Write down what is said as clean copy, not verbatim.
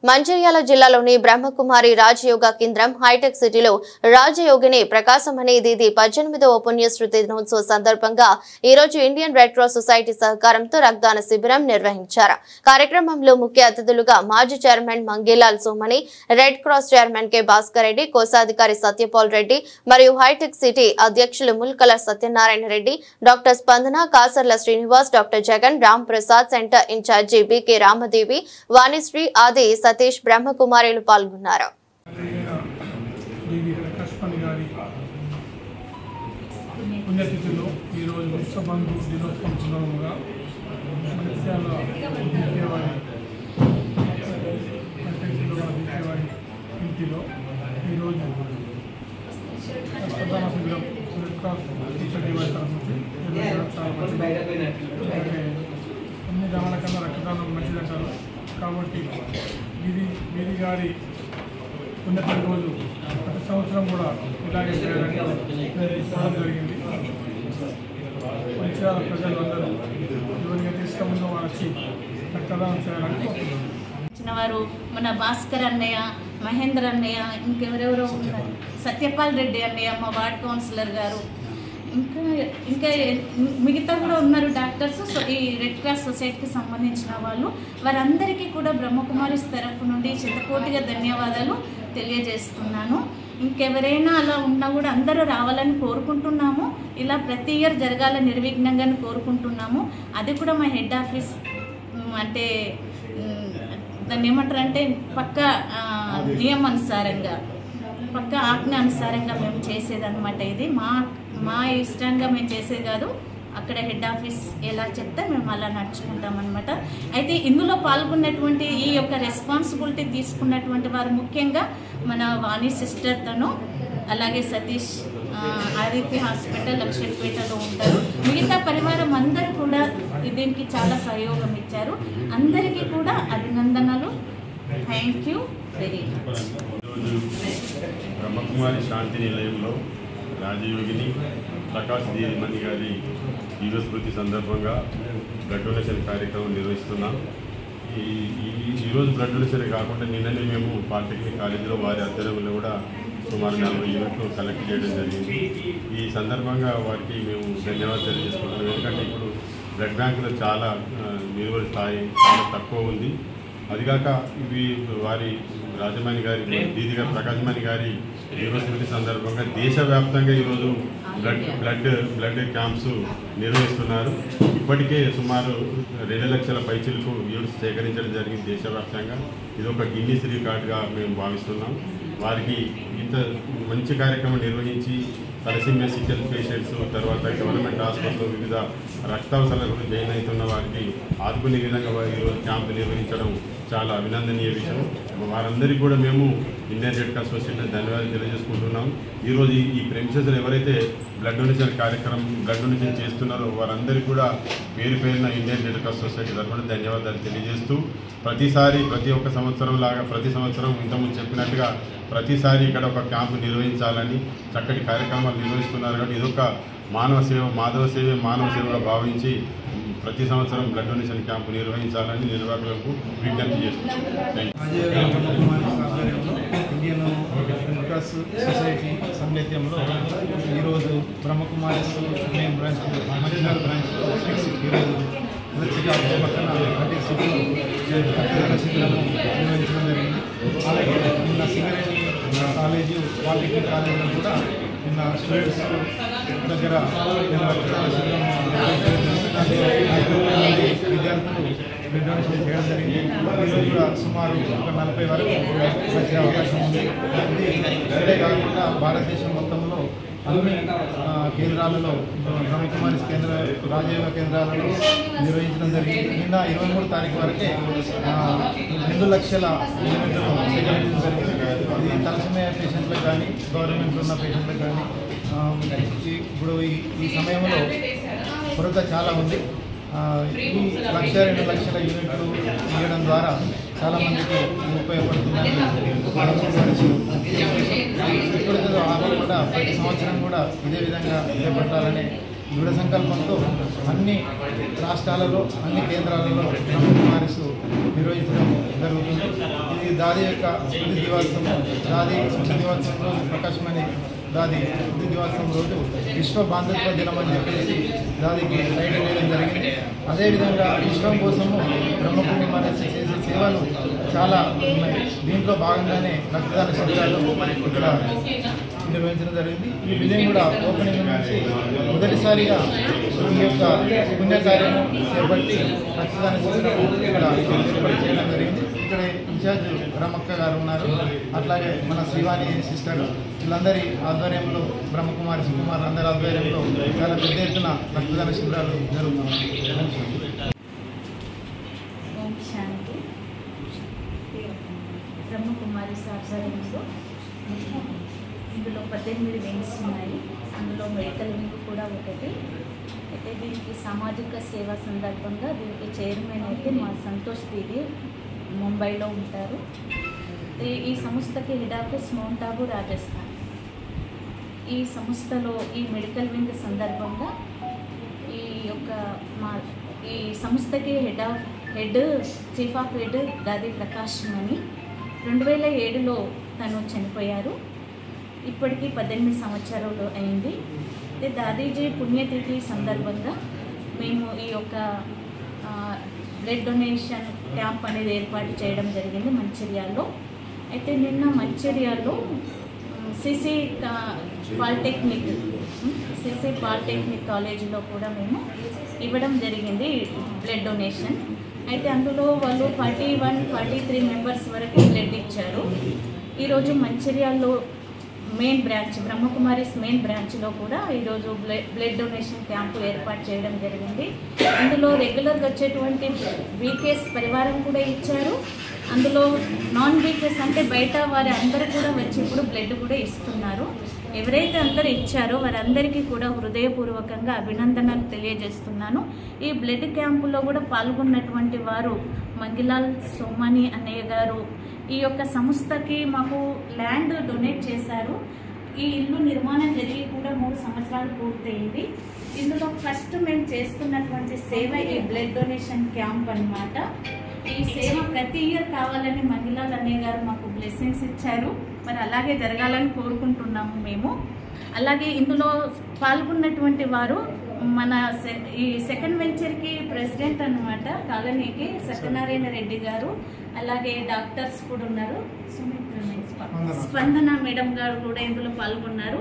మంచిర్యాల జిల్లాలోని బ్రహ్మకుమారి రాజయోగ కేంద్రం హైటెక్ సిటీలో రాజయోగిని ప్రకాశం అనే దీది 18వ పుణ్యస్మృతి దినోత్సవ సందర్భంగా ఈ రోజు ఇండియన్ రెడ్ క్రాస్ సొసైటీ సహకారంతో రక్తదాన శిబిరం నిర్వహించారు. కార్యక్రమంలో ముఖ్య అతిథులుగా మాజీ chairman Mangelal Somani, red cross chairman K Bhaskar Reddy, కోశాధికారి సత్యపాల్ రెడ్డి మరియు హైటెక్ సిటీ అధ్యక్షులు Mulkala Satyanarayana Reddy, doctor Spandana, Kasarla Srinivas, doctor Jagan, Ram Prasad, centre in charge BK Ramadevi, Vanisri Adi Satish బ్రహ్మకుమారిలు పాల్గొన్నారు. అన్ని దానాల కన్నా రక్తదానం మంచిదంటారు కాబట్టి వీరి గారి పుణ్యతిథి రోజు ప్రతి సంవత్సరం కూడా ఇలాగే చేయాలని నిర్ణయించడం జరిగింది. మంచిర్యాల ప్రజలు అందరూ ఎవరికైతే ఇష్టం ఉందో వాళ్ళకి రక్తదానం చేయాలని వారు మన భాస్కర్ అన్నయ్య, మహేంద్ర అన్నయ్య, ఇంకెవరెవరో ఉన్నారు, సత్యపాల్ రెడ్డి అన్నయ్య, మా వార్డ్ కౌన్సిలర్ గారు, ఇంకా మిగతా కూడా ఉన్నారు డాక్టర్స్. ఈ రెడ్ క్రాస్ సొసైటీకి సంబంధించిన వాళ్ళు, వారందరికీ కూడా బ్రహ్మకుమారిస్ తరఫు నుండి శతకోటిగా ధన్యవాదాలు తెలియజేస్తున్నాను. ఇంకెవరైనా అలా ఉన్నా కూడా అందరూ రావాలని కోరుకుంటున్నాము. ఇలా ప్రతి ఇయర్ జరగాల నిర్విఘ్నంగా కోరుకుంటున్నాము. అది కూడా మా హెడ్ ఆఫీస్ అంటే దాన్ని ఏమంటారంటే పక్క నియమానుసారంగా, పక్క ఆజ్ఞ అనుసారంగా మేము చేసేదన్నమాట. ఇది మా ఇష్టంగా మేము చేసేది కాదు, అక్కడ హెడ్ ఆఫీస్ ఎలా చెప్తే మేము అలా నడుచుకుంటామన్నమాట. అయితే ఇందులో పాల్గొన్నటువంటి ఈ యొక్క రెస్పాన్సిబిలిటీ తీసుకున్నటువంటి వారు ముఖ్యంగా మన వాణి సిస్టర్ తను, అలాగే సతీష్ ఆదిత్య హాస్పిటల్ లక్ష్మీపేటలో ఉంటారు. మిగతా పరివారం అందరూ కూడా దీనికి చాలా సహయోగం ఇచ్చారు. అందరికీ కూడా అభినందనలు. Thank you very much. Brahmakumari శాంతి నిలయంలో రాజయోగిని ప్రకాశ్ దీమణి గారి దివ్యస్మృతి సందర్భంగా బ్లడ్ డొనేషన్ కార్యక్రమం నిర్వహిస్తున్నాం. ఈరోజు బ్లడ్ డొనేషన్ కాకుండా నిన్ననే మేము పాలిటెక్నిక్ కాలేజీలో వారి ఆధ్వర్యంలో కూడా సుమారు 40 యూనిట్లు కలెక్ట్ చేయడం జరిగింది. ఈ సందర్భంగా వారికి మేము ధన్యవాదాలు తెలియజేసుకుంటున్నాం. ఎందుకంటే ఇప్పుడు బ్లడ్ బ్యాంకులో చాలా నిలువల స్థాయి చాలా తక్కువ ఉంది. అదిగాక ఇవి వారి రాజమణి గారి దీది గారి ప్రకాశమణి గారి దివ్యస్మృతి సందర్భంగా దేశవ్యాప్తంగా ఈరోజు బ్లడ్ క్యాంప్స్ నిర్వహిస్తున్నారు. ఇప్పటికే సుమారు 2 లక్షల పైచిలకు యూనిట్స్ సేకరించడం జరిగింది దేశవ్యాప్తంగా. ఇది ఒక గిన్నీస్ రికార్డుగా మేము భావిస్తున్నాం. వారికి ఇంత మంచి కార్యక్రమం నిర్వహించి తలసిమియా సికిల్ పేషెంట్స్, తర్వాత గవర్నమెంట్ హాస్పిటల్లో వివిధ రక్తావసరాలకు జాయిన్ అవుతున్న వారికి ఆదుకునే విధంగా ఈరోజు క్యాంపు నిర్వహించడం చాలా అభినందనీయ విషయం. వారందరికీ కూడా మేము ఇండియన్ రెడ్ క్రాస్ సొసైటీ ధన్యవాదాలు తెలియజేసుకుంటున్నాం. ఈరోజు ఈ ప్రెమిసెస్లో ఎవరైతే బ్లడ్ డొనేషన్ చేస్తున్నారో వారందరికీ కూడా పేరున ఇండియన్ రెడ్ క్రాస్ సొసైటీ తరఫున ధన్యవాదాలు తెలియజేస్తూ ప్రతి ఒక్క సంవత్సరం లాగా ప్రతి సంవత్సరం ఇంతకుముందు చెప్పినట్టుగా ప్రతిసారి ఇక్కడ ఒక క్యాంపు నిర్వహించాలని చక్కటి కార్యక్రమాలు నిర్వహిస్తున్నారు. కాబట్టి ఇదొక మాధవ సేవగా భావించి ప్రతి సంవత్సరం బ్లడ్ డొనేషన్ క్యాంపు నిర్వహించాలని నిర్వాహకులకు విజ్ఞప్తి చేస్తున్నాం. ఇండియన్ రెడ్ క్రాస్ సొసైటీ సమైక్యంలో ఈరోజు Brahma Kumari main branch Mancherial branch ఈరోజు పక్కన హైటెక్ సిటీలో రక్తదాన శిబిరము నిర్వహించడం జరిగింది. అలాగే నిన్న సింగరేణి కాలేజీ పాలిటెక్నిక్ కాలేజీలో కూడా నిన్న స్టూడెంట్స్ దగ్గర నిన్న రక్తదాన శిబిరం విద్యార్థులు బ్లడ్ డొనేషన్ చేయడం జరిగింది. ఈరోజు కూడా సుమారు ఒక 40 వరకు వచ్చే అవకాశం ఉంది. ఇది ఇదే కాకుండా భారతదేశం మొత్తంలో అన్ని కేంద్రాలలో బ్రహ్మకుమారి రాజయోగ కేంద్రాలలో నిర్వహించడం జరిగింది. నిన్న 23వ తారీఖు వరకే 2 లక్షల యూనిట్లు సేకరించడం జరిగింది. ఇది తలసిమియా పేషెంట్లకు కానీ గవర్నమెంట్లో ఉన్న పేషెంట్లకు కానీ ఇప్పుడు ఈ సమయంలో కొరత చాలా ఉంది. ఈ 1-2 లక్షల యూనిట్లు ఇవ్వడం ద్వారా చాలామందికి ఉపయోగపడుతుందని ఇప్పటితో ఆపకుండా ప్రతి సంవత్సరం కూడా ఇదే విధంగా చేపట్టాలని దృఢ సంకల్పంతో అన్ని రాష్ట్రాలలో అన్ని కేంద్రాలలో బ్రహ్మకుమారిస్ నిర్వహించడం జరుగుతుంది. ఇది దాది యొక్క స్మృతి దివోత్సవం, దాది స్మృతి దివోత్సవం రోజు ప్రకాశమణి దాది స్మృతి దివోత్సవం రోజు విశ్వ బాంధత్వ దినం అని చెప్పేసి దాదికి టైటిల్ వేయడం జరిగింది. అదేవిధంగా విశ్వం కోసము బ్రహ్మకుమారిస్ చేసే సేవలు చాలా ఉన్నాయి. దీంట్లో భాగంగానే రక్తదాన శిబిరాలు ఇక్కడ నిర్వహించడం జరిగింది. ఈ విజయం కూడా ఓపెనింగ్ నుంచి మొదటిసారిగా ఈ యొక్క పుణ్యకార్యము చేపట్టి రక్తదాన శిబిరం ఇక్కడ ఏర్పాటు చేయడం జరిగింది. ఇక్కడ ఇన్ఛార్జ్ రమక్క గారు ఉన్నారు, అట్లాగే మన శ్రీవాణి సిస్టర్, వీళ్ళందరి ఆధ్వర్యంలో బ్రహ్మకుమారి సుకుమార్ అందరి ఆధ్వర్యంలో చాలా పెద్ద ఎత్తున రక్తదాన శిబిరాలు జరుగుతున్నాయి. ఓం శాంతి. బ్రహ్మకుమారిస్ ఆధ్వర్యంలో ఇందులో 18 వింగ్స్ ఉన్నాయి. అందులో మెడికల్ వింగ్ కూడా ఒకటి. అయితే దీనికి సామాజిక సేవ సందర్భంగా దీనికి చైర్మన్ అయితే మా సంతోష్ దీది ముంబైలో ఉంటారు. ఈ సంస్థకి head office mount Abu, Rajasthan. ఈ సంస్థలో ఈ మెడికల్ వింగ్ సందర్భంగా ఈ సంస్థకి చీఫ్ ఆఫ్ హెడ్ దాది ప్రకాష్ అని 2007లో తను చనిపోయారు. ఇప్పటికీ 18 సంవత్సరాలు అయింది. దాదీజీ పుణ్యతిథి సందర్భంగా మేము ఈ యొక్క బ్లడ్ డొనేషన్ క్యాంప్ అనేది ఏర్పాటు చేయడం జరిగింది మంచిర్యాలలో. అయితే నిన్న మంచిర్యాలలో సిసి పాలిటెక్నిక్ కాలేజీలో కూడా మేము ఇవ్వడం జరిగింది బ్లడ్ డొనేషన్. అయితే అందులో వాళ్ళు 43 మెంబర్స్ వరకు బ్లడ్ ఇచ్చారు. ఈరోజు మంచిర్యాలలో మెయిన్ బ్రాంచ్ బ్రహ్మకుమారిస్ మెయిన్ బ్రాంచ్లో కూడా ఈరోజు బ్లడ్ డొనేషన్ క్యాంపు ఏర్పాటు చేయడం జరిగింది. ఇందులో రెగ్యులర్గా వచ్చేటువంటి వీకేస్ పరివారం కూడా ఇచ్చారు. అందులో నాన్ వీకేస్ అంటే బయట వారి అందరూ కూడా వచ్చి ఇప్పుడు బ్లడ్ కూడా ఇస్తున్నారు. ఎవరైతే అందరూ ఇచ్చారో వారందరికీ కూడా హృదయపూర్వకంగా అభినందనలు తెలియజేస్తున్నాను. ఈ బ్లడ్ క్యాంపులో కూడా పాల్గొన్నటువంటి వారు మంగిలాల్ సోమాని అన్నయ్య గారు ఈ యొక్క సంస్థకి మాకు ల్యాండ్ డొనేట్ చేశారు. ఈ ఇల్లు నిర్మాణం జరిగి కూడా 3 సంవత్సరాలు పూర్తయింది. ఇందులో ఫస్ట్ మేము చేస్తున్నటువంటి సేవ ఈ బ్లడ్ డొనేషన్ క్యాంప్ అన్నమాట. ఈ సేవ ప్రతి ఇయర్ కావాలని మంగిలాల్ అన్నయ్య గారు మాకు బ్లెస్సింగ్స్ ఇచ్చారు. మరి అలాగే జరగాలని కోరుకుంటున్నాము మేము. అలాగే ఇందులో పాల్గొన్నటువంటి వారు మన ఈ సెకండ్ వెంచర్కి ప్రెసిడెంట్ అన్నమాట కాలనీకి సత్యనారాయణ రెడ్డి గారు, అలాగే డాక్టర్స్ కూడా ఉన్నారు, స్పందన మేడం గారు కూడా ఇందులో పాల్గొన్నారు.